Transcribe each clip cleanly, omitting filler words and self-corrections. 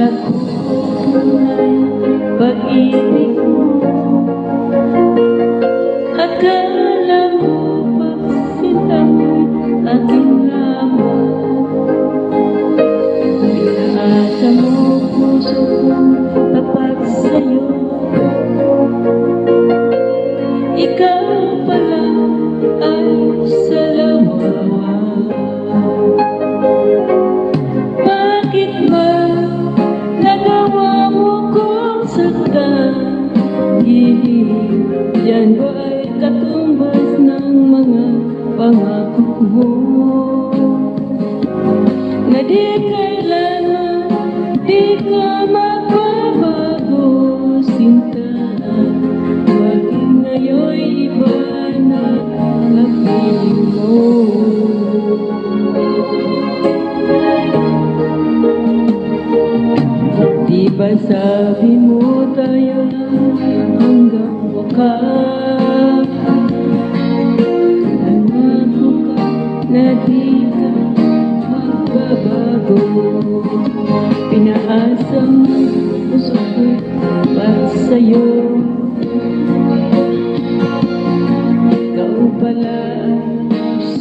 nakukunan pag-ibig mo. Akala mo pa silang aking lamang. Pinaasa mo puso kong tapat sa'yo. Ikaw pala ay salawawa. Bakit ba nagawa mo kong saktan? Yan ba ay katumbas ng mga pangako mo? Na di kailanman, di ka magbabago, sinta. Bakit ngayon'y iba na kapiling mo? Di ba sabi mo tayo lang hanggang wakas? Nangako ka na di ka magbabago. Pinaasa mo puso ko para sa'yo. Ikaw pala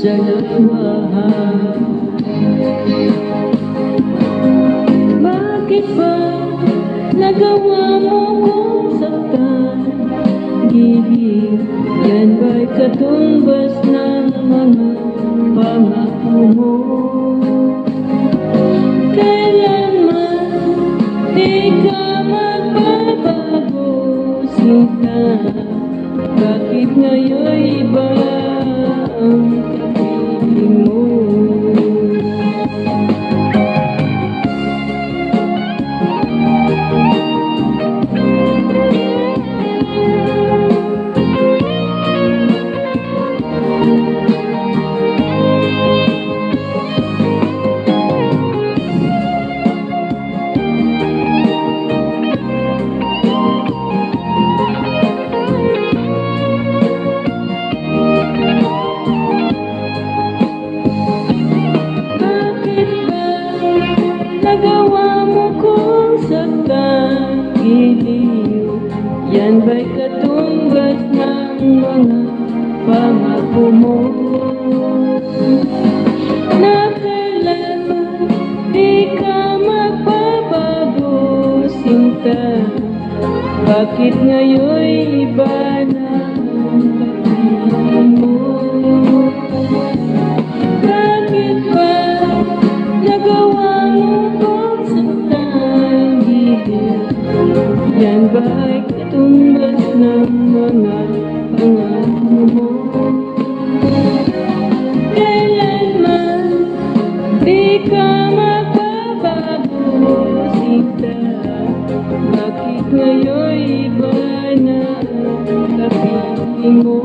sa lawahan. Bakit ba nagawa mo kong saktan? Gilid, yan ba'y katumbas ng mga pangako mo? Kailanman di ka magbabago, sinta. Bakit ngayon'y iba ang kapiling mo? Nagawa mo kong saktan, giliw. Yan ba'y katumbas ng mga pangako mo? Na kailanman di ka magbabago, sinta. Bakit ngayon'y iba na ang kapiling mo? Bakit ba nagawa mo kong saktan, gilid? Yan ba'y katumbas ng mga pangako mo? Kailanman di ka magbabago, sinta. Bakit ngayon'y iba na ang kapiling mo?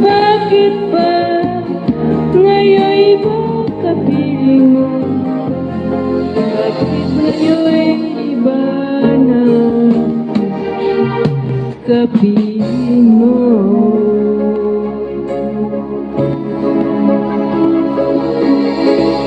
Bakit ba ngayon'y iba kapiling mo? Bakit ngayon'y iba na kapiling